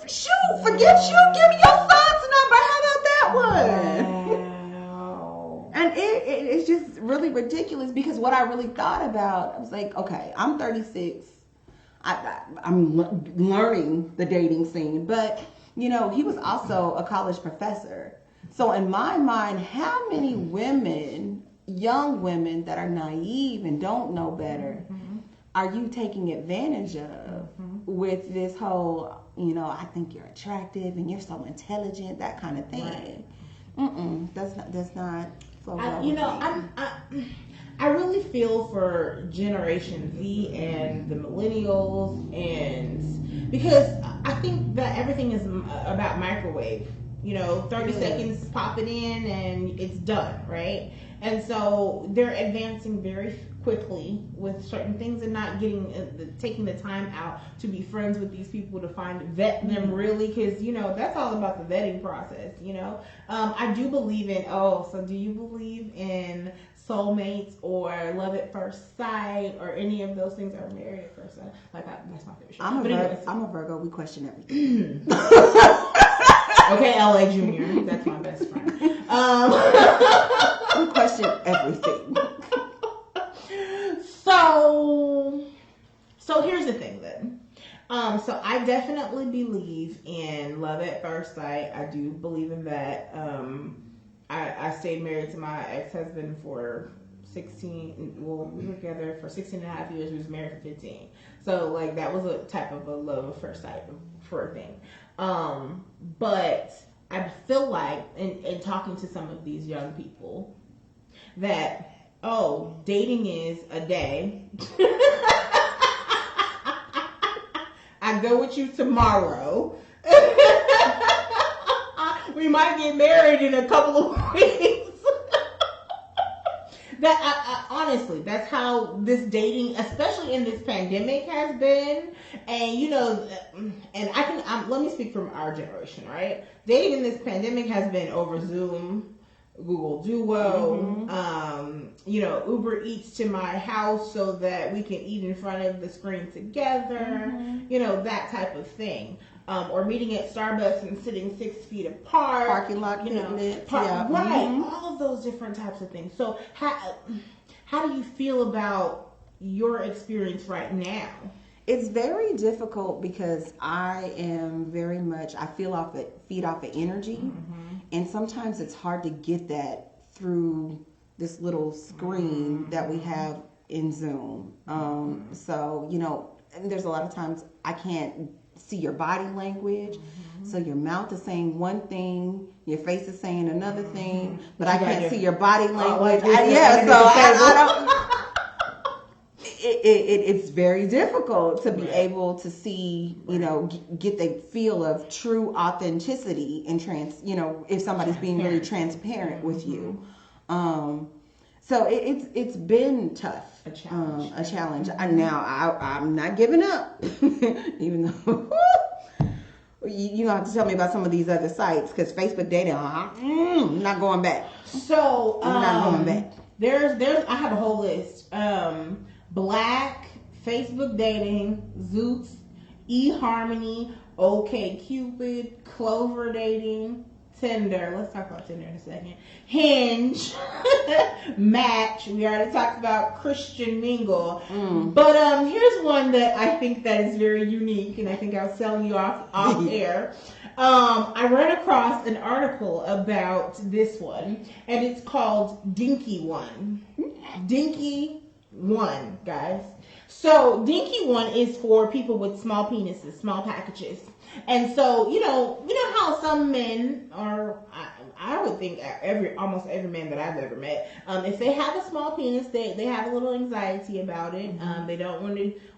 S2: shoot, forget you. Give me your fax number. How about that one? And it's just really ridiculous because what I really thought about, I was like, okay, I'm 36. I'm learning the dating scene, but he was also a college professor. So in my mind, how many women, young women that are naive and don't know better, are you taking advantage of with this whole, I think you're attractive and you're so intelligent, that kind of thing. Right. That's not so well.
S1: I really feel for Generation Z and the millennials, and because I think that everything is about microwave. 30 seconds, pop it in, and it's done, right? And so they're advancing very quickly with certain things and not taking the time out to be friends with these people, to vet them really, because that's all about the vetting process. I do believe in. So do you believe in soulmates or love at first sight or any of those things, or married at first sight? That's my favorite show.
S2: I'm a Virgo. We question everything.
S1: Okay, LA Junior, that's my best friend.
S2: We question everything.
S1: So here's the thing then. So I definitely believe in love at first sight. I do believe in that. I stayed married to my ex-husband for 16. Well, we were together for 16 and a half years. We was married for 15. So that was a type of a love at first sight for a thing. But I feel like in talking to some of these young people that, dating is a day. I go with you tomorrow. We might get married in a couple of weeks. That honestly, that's how this dating, especially in this pandemic, has been. And let me speak from our generation, right? Dating in this pandemic has been over Zoom, Google Duo, Uber Eats to my house so that we can eat in front of the screen together, that type of thing. Or meeting at Starbucks and sitting 6 feet apart.
S2: Parking lot,
S1: right? All of those different types of things. So how do you feel about your experience right now?
S2: It's very difficult because I am very much, I feed off of energy, and sometimes it's hard to get that through this little screen that we have in Zoom. So and there's a lot of times I can't see your body language. So your mouth is saying one thing, your face is saying another thing, but I can't see your body language. It's very difficult to be able to see, get the feel of true authenticity and if somebody's being really transparent with you. So it's been tough. A challenge. Now I'm not giving up, even though you have to tell me about some of these other sites, because Facebook dating, I'm not going back.
S1: So
S2: I'm not going back.
S1: There's I have a whole list. Black, Facebook dating, Zoots, eHarmony, OkCupid, Clover dating, Tinder. Let's talk about Tinder in a second. Hinge, Match. We already talked about Christian Mingle. But here's one that I think that is very unique, and I think I was selling you off air. I ran across an article about this one, and it's called Dinky One. Dinky One, guys. So Dinky One is for people with small penises, small packages. And so, you know how some men are, I would think almost every man that I've ever met, if they have a small penis, they have a little anxiety about it. They don't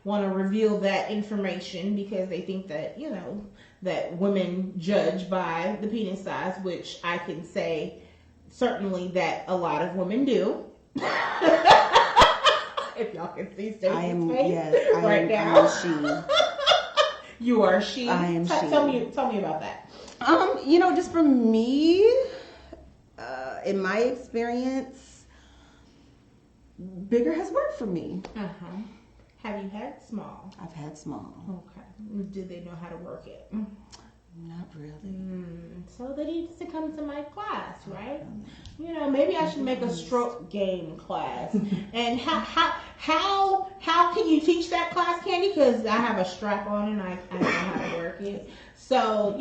S1: want to reveal that information because they think that, that women judge by the penis size, which I can say certainly that a lot of women do. If y'all can see Stacey's face right now.
S2: I am she.
S1: You are she.
S2: I am she.
S1: Tell me about that.
S2: Just for me, in my experience, bigger has worked for me.
S1: Have you had small?
S2: I've had small.
S1: Okay. Do they know how to work it?
S2: Not really.
S1: So they need to come to my class, right? Maybe I should make a stroke game class. And how can you teach that class, Candy? Because I have a strap on and I know how to work it. So,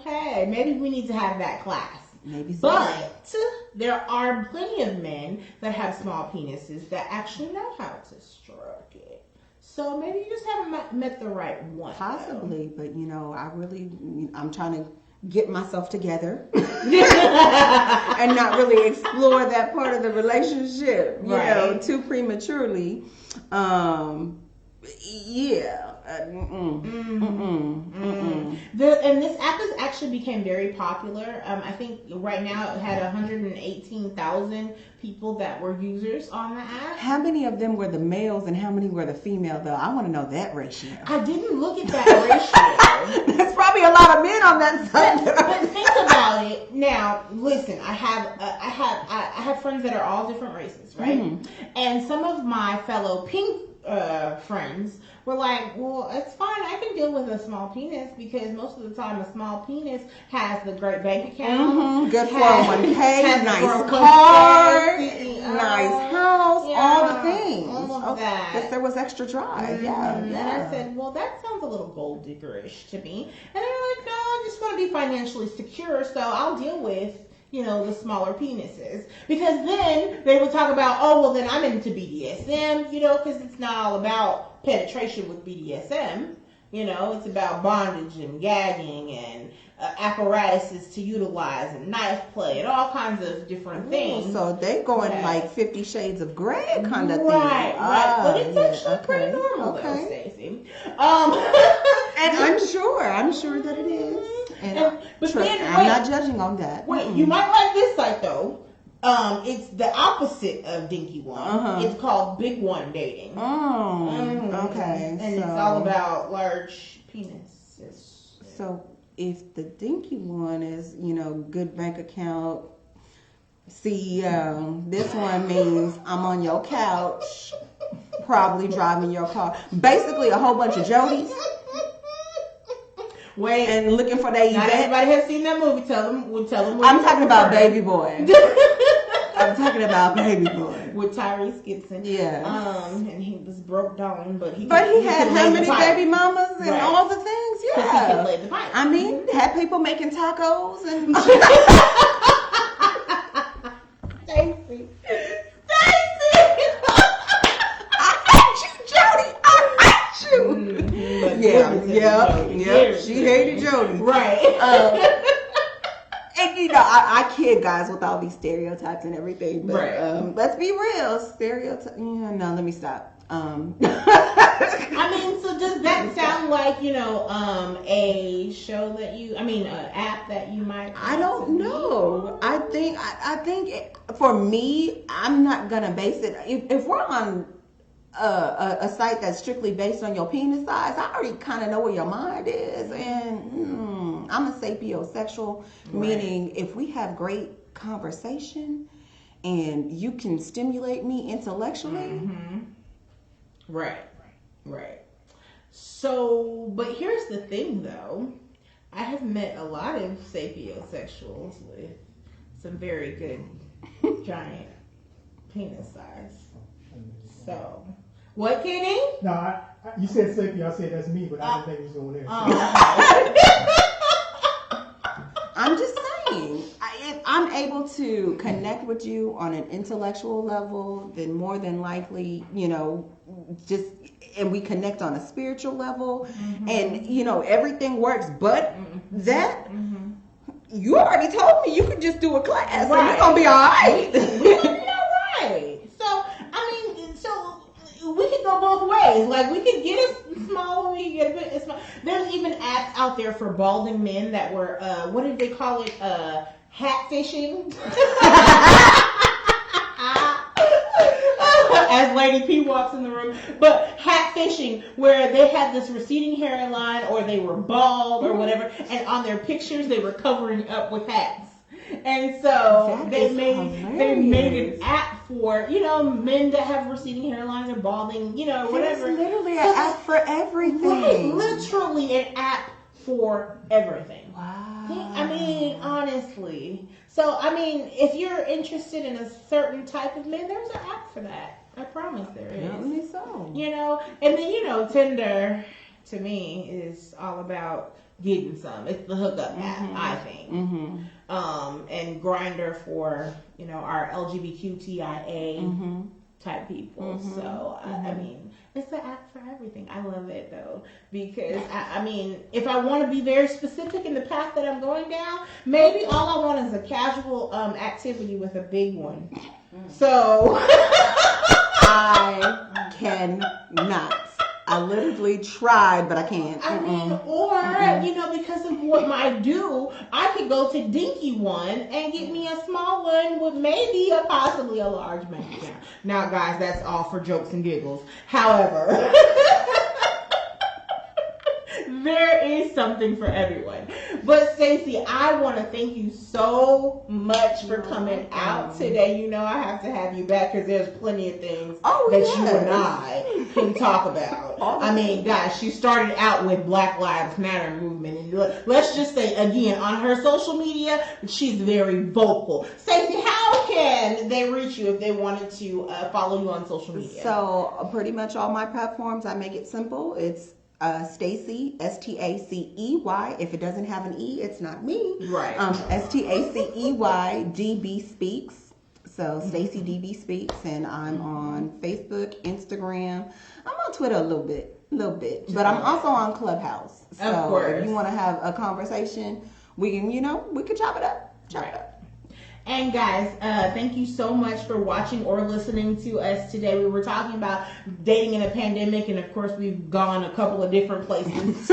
S1: hey, maybe we need to have that class.
S2: Maybe so.
S1: But there are plenty of men that have small penises that actually know how to stroke it. So maybe you just haven't met the right one.
S2: Possibly, but I'm trying to get myself together and not really explore that part of the relationship, too prematurely. Yeah.
S1: And this app has actually became very popular. I think right now it had 118,000 people that were users on the app.
S2: How many of them were the males and how many were the female, though? I want to know that ratio.
S1: I didn't look at that ratio.
S2: There's probably a lot of men on that side.
S1: But think about it. Now, listen. I have friends that are all different races, right? And some of my fellow pink friends were like, well, it's fine. I can deal with a small penis because most of the time a small penis has the great bank account,
S2: good 401k, nice car, nice house, all the things.
S1: All of that.
S2: Yes, there was extra drive. Yeah.
S1: And I said, well, that sounds a little gold diggerish to me. And they were like, no, I just want to be financially secure, so I'll deal with the smaller penises. Because then they would talk about, oh, well, then I'm into BDSM, because it's not all about penetration with BDSM. It's about bondage and gagging and apparatuses to utilize and knife play and all kinds of different things.
S2: So they going like 50 Shades of Grey kind of thing.
S1: Right. But it's actually pretty normal though, Stacey.
S2: And I'm sure that it is. I'm not judging on that.
S1: Wait, you might like this site though. It's the opposite of Dinky One. It's called Big One Dating.
S2: Okay.
S1: And it's all about large penises.
S2: So if the Dinky One is, good bank account, CEO, this one means I'm on your couch, probably driving your car. Basically a whole bunch of Jodies.
S1: Wait,
S2: and looking for their
S1: not
S2: event.
S1: Everybody has seen that movie. Tell them.
S2: I'm talking about Baby Boy. I'm talking about Baby Boy
S1: with Tyrese Gibson.
S2: Yeah.
S1: And he was broke down, but he
S2: had how many baby mamas and all the things? Yeah.
S1: He could lay the pipe.
S2: I mean, had people making tacos and.
S1: Stacey.
S2: Yeah. She hated Jody.
S1: Right.
S2: And I kid guys with all these stereotypes and everything, but let's be real. Stereotypes. Yeah, no, let me stop.
S1: I mean, so does that sound like a show that an app that you might?
S2: I don't know. I think for me, I'm not gonna base it. If we're on a site that's strictly based on your penis size, I already kind of know where your mind is, and I'm a sapiosexual, meaning if we have great conversation and you can stimulate me intellectually.
S1: Right. So, but here's the thing though, I have met a lot of sapiosexuals with some very good giant penis size. So, what, Kenny?
S3: No, you said Sapio. I said that's me, but I didn't think he was going there.
S2: I'm just saying, if I'm able to connect with you on an intellectual level, then more than likely, and we connect on a spiritual level, and everything works. But that. You already told me you could just do a class, and we're gonna be all right.
S1: We're gonna be all right. So, we could go both ways. Like, we could get it small, we could get a bit small. There's even apps out there for balding men that were, what did they call it? Hat fishing. As Lady P walks in the room. But hat fishing, where they had this receding hairline, or they were bald, or whatever, and on their pictures they were covering up with hats. And so they made an app for, men that have receding hairlines or balding, whatever.
S2: It's literally an app for everything.
S1: Right, literally an app for everything.
S2: Wow.
S1: I mean, honestly. So, if you're interested in a certain type of man, there's an app for that. I promise there is.
S2: Definitely so.
S1: And then, Tinder, to me, is all about getting some. It's the hookup app, I think. And Grindr for, our LGBTQIA type people. So, it's an app for everything. I love it, though, because, if I want to be very specific in the path that I'm going down, maybe all I want is a casual activity with a big one. So...
S2: I cannot. I literally tried, but I can't.
S1: I mean, or, you know, because of what I do, I could go to Dinky One and get me a small one with maybe possibly a large bank account. Now, guys, that's all for jokes and giggles. However, there is something for everyone. But Stacey, I want to thank you so much for coming out today. You know I have to have you back because there's plenty of things that you and I can talk about. I mean, gosh, she started out with Black Lives Matter movement. And let's just say, again, on her social media, she's very vocal. Stacey, how can they reach you if they wanted to follow you on social media?
S2: So pretty much all my platforms, I make it simple. It's Stacey, Stacey. If it doesn't have an E, it's not me.
S1: Right.
S2: Stacey DB Speaks. So Stacey DB Speaks, and I'm on Facebook, Instagram. I'm on Twitter a little bit, but I'm also on Clubhouse. So
S1: of course.
S2: If you want to have a conversation, we can, we could chop it up.
S1: And guys, thank you so much for watching or listening to us today. We were talking about dating in a pandemic, and of course we've gone a couple of different places.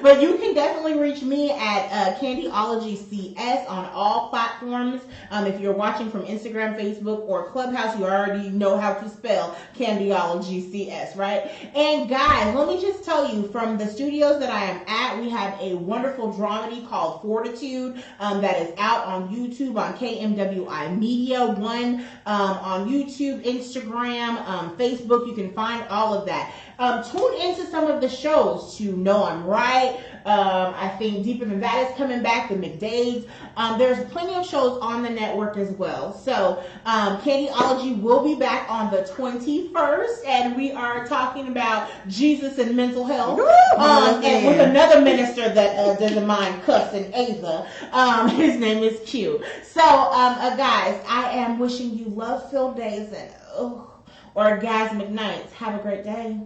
S1: But you can definitely reach me at Candyology CS on all platforms. If you're watching from Instagram, Facebook, or Clubhouse, you already know how to spell Candyology CS, right? And guys, let me just tell you, from the studios that I am at, we have a wonderful dramedy called Fortitude that is out on YouTube, on KMWI Media One, on YouTube, Instagram, Facebook. You can find all of that. Tune into some of the shows to Know I'm Right. I think Deeper Than That is coming back, the McDaves. There's plenty of shows on the network as well. So Candyology will be back on the 21st, and we are talking about Jesus and mental health, and with another minister that doesn't mind cussing, Asa. His name is Q. So guys, I am wishing you love-filled days and orgasmic nights. Have a great day.